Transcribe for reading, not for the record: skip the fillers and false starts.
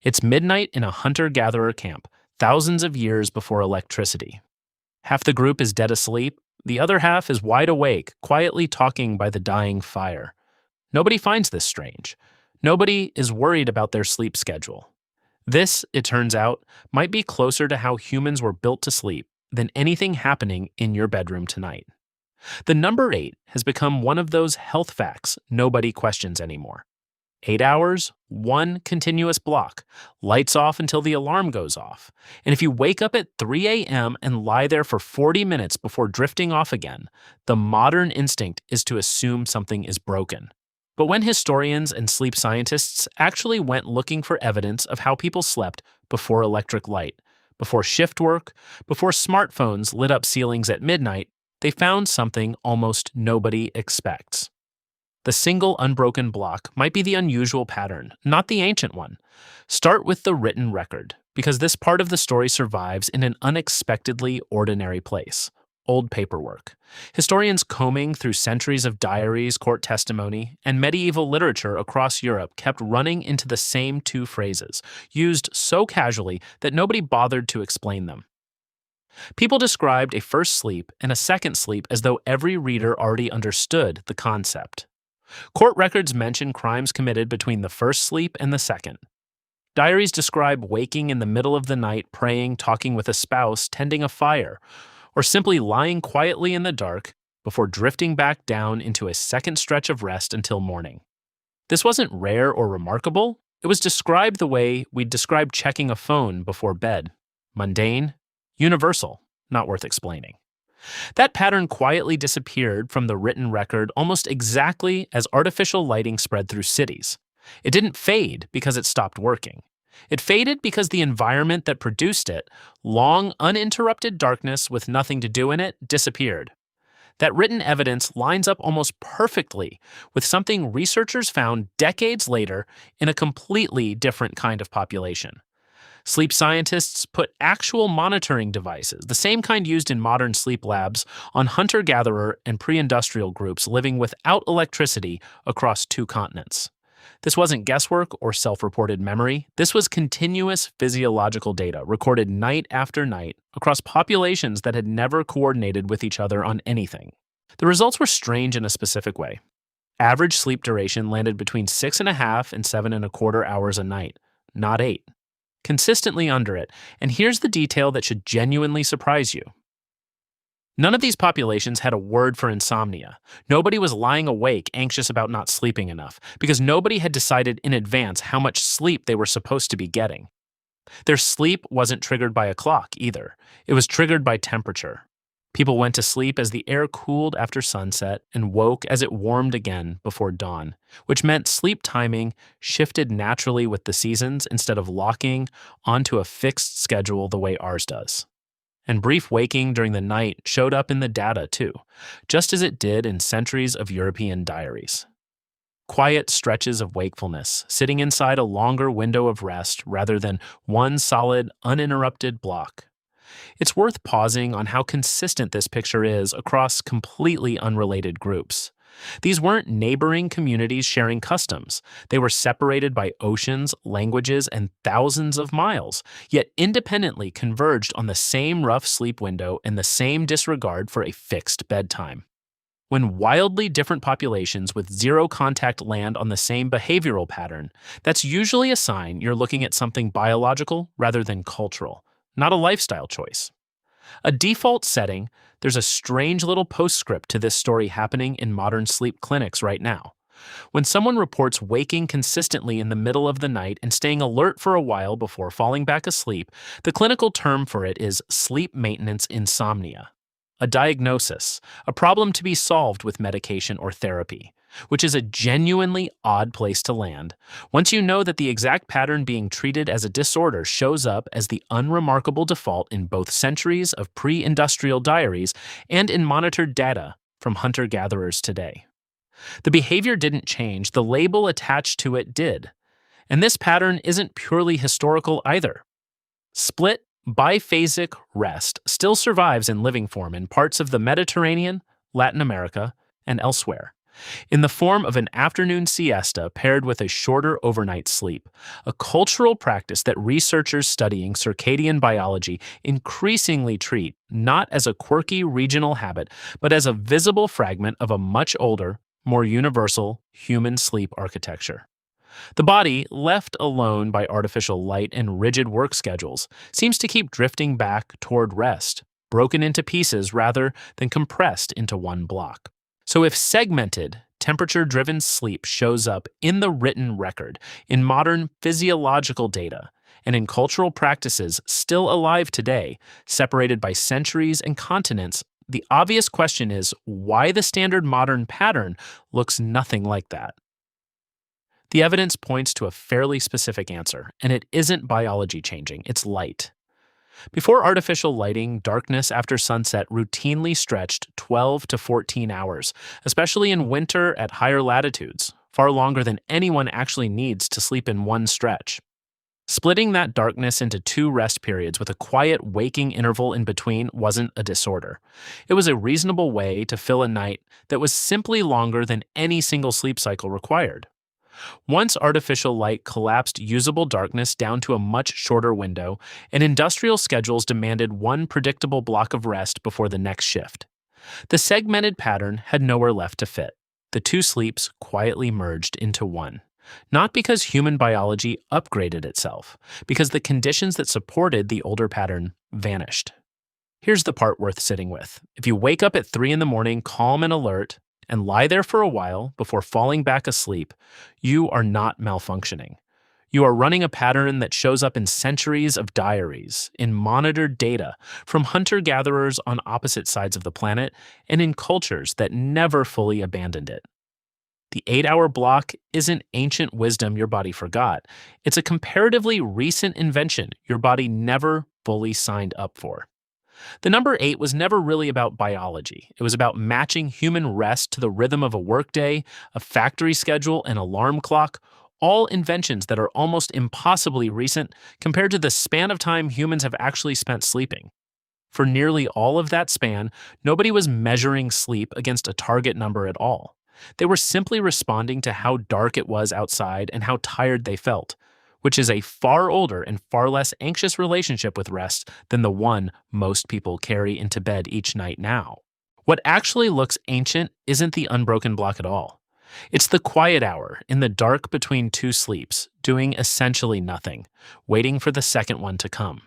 It's midnight in a hunter-gatherer camp, thousands of years before electricity. Half the group is dead asleep, the other half is wide awake, quietly talking by the dying fire. Nobody finds this strange. Nobody is worried about their sleep schedule. This, it turns out, might be closer to how humans were built to sleep than anything happening in your bedroom tonight. The number 8 has become one of those health facts nobody questions anymore. 8 hours, one continuous block, lights off until the alarm goes off. And if you wake up at 3 a.m. and lie there for 40 minutes before drifting off again, the modern instinct is to assume something is broken. But when historians and sleep scientists actually went looking for evidence of how people slept before electric light, before shift work, before smartphones lit up ceilings at midnight, they found something almost nobody expects. The single unbroken block might be the unusual pattern, not the ancient one. Start with the written record, because this part of the story survives in an unexpectedly ordinary place: old paperwork. Historians combing through centuries of diaries, court testimony, and medieval literature across Europe kept running into the same two phrases, used so casually that nobody bothered to explain them. People described a first sleep and a second sleep as though every reader already understood the concept. Court records mention crimes committed between the first sleep and the second. Diaries describe waking in the middle of the night, praying, talking with a spouse, tending a fire, or simply lying quietly in the dark before drifting back down into a second stretch of rest until morning. This wasn't rare or remarkable. It was described the way we'd describe checking a phone before bed: mundane, universal, not worth explaining. That pattern quietly disappeared from the written record almost exactly as artificial lighting spread through cities. It didn't fade because it stopped working. It faded because the environment that produced it, long uninterrupted darkness with nothing to do in it, disappeared. That written evidence lines up almost perfectly with something researchers found decades later in a completely different kind of population. Sleep scientists put actual monitoring devices, the same kind used in modern sleep labs, on hunter-gatherer and pre-industrial groups living without electricity across 2 continents. This wasn't guesswork or self-reported memory. This was continuous physiological data recorded night after night across populations that had never coordinated with each other on anything. The results were strange in a specific way. Average sleep duration landed between 6.5 and 7.25 hours a night, not 8. Consistently under it, and here's the detail that should genuinely surprise you. None of these populations had a word for insomnia. Nobody was lying awake, anxious about not sleeping enough, because nobody had decided in advance how much sleep they were supposed to be getting. Their sleep wasn't triggered by a clock either. It was triggered by temperature. People went to sleep as the air cooled after sunset and woke as it warmed again before dawn, which meant sleep timing shifted naturally with the seasons instead of locking onto a fixed schedule the way ours does. And brief waking during the night showed up in the data too, just as it did in centuries of European diaries. Quiet stretches of wakefulness, sitting inside a longer window of rest rather than one solid, uninterrupted block. It's worth pausing on how consistent this picture is across completely unrelated groups. These weren't neighboring communities sharing customs. They were separated by oceans, languages, and thousands of miles, yet independently converged on the same rough sleep window and the same disregard for a fixed bedtime. When wildly different populations with zero contact land on the same behavioral pattern, that's usually a sign you're looking at something biological rather than cultural, not a lifestyle choice. A default setting, there's a strange little postscript to this story happening in modern sleep clinics right now. When someone reports waking consistently in the middle of the night and staying alert for a while before falling back asleep, the clinical term for it is sleep maintenance insomnia. A diagnosis, a problem to be solved with medication or therapy, which is a genuinely odd place to land once you know that the exact pattern being treated as a disorder shows up as the unremarkable default in both centuries of pre-industrial diaries and in monitored data from hunter-gatherers today. The behavior didn't change, the label attached to it did. And this pattern isn't purely historical either. Split, biphasic rest still survives in living form in parts of the Mediterranean, Latin America, and elsewhere. in the form of an afternoon siesta paired with a shorter overnight sleep, a cultural practice that researchers studying circadian biology increasingly treat not as a quirky regional habit, but as a visible fragment of a much older, more universal human sleep architecture. The body, left alone by artificial light and rigid work schedules, seems to keep drifting back toward rest, broken into pieces rather than compressed into one block. So, if segmented, temperature driven sleep shows up in the written record, in modern physiological data, and in cultural practices still alive today, separated by centuries and continents, the obvious question is why the standard modern pattern looks nothing like that. The evidence points to a fairly specific answer, and it isn't biology changing, it's light. Before artificial lighting, darkness after sunset routinely stretched 12 to 14 hours, especially in winter at higher latitudes, far longer than anyone actually needs to sleep in one stretch. Splitting that darkness into two rest periods with a quiet waking interval in between wasn't a disorder. It was a reasonable way to fill a night that was simply longer than any single sleep cycle required. Once artificial light collapsed usable darkness down to a much shorter window, and industrial schedules demanded one predictable block of rest before the next shift. The segmented pattern had nowhere left to fit. The two sleeps quietly merged into one. Not because human biology upgraded itself, because the conditions that supported the older pattern vanished. Here's the part worth sitting with. If you wake up at 3 in the morning calm and alert, and lie there for a while before falling back asleep, you are not malfunctioning. You are running a pattern that shows up in centuries of diaries, in monitored data from hunter-gatherers on opposite sides of the planet, and in cultures that never fully abandoned it. The 8-hour block isn't ancient wisdom your body forgot. It's a comparatively recent invention your body never fully signed up for. The number 8 was never really about biology. It was about matching human rest to the rhythm of a workday, a factory schedule, an alarm clock, all inventions that are almost impossibly recent compared to the span of time humans have actually spent sleeping. For nearly all of that span, nobody was measuring sleep against a target number at all. They were simply responding to how dark it was outside and how tired they felt, which is a far older and far less anxious relationship with rest than the one most people carry into bed each night now. What actually looks ancient isn't the unbroken block at all. It's the quiet hour in the dark between two sleeps, doing essentially nothing, waiting for the second one to come.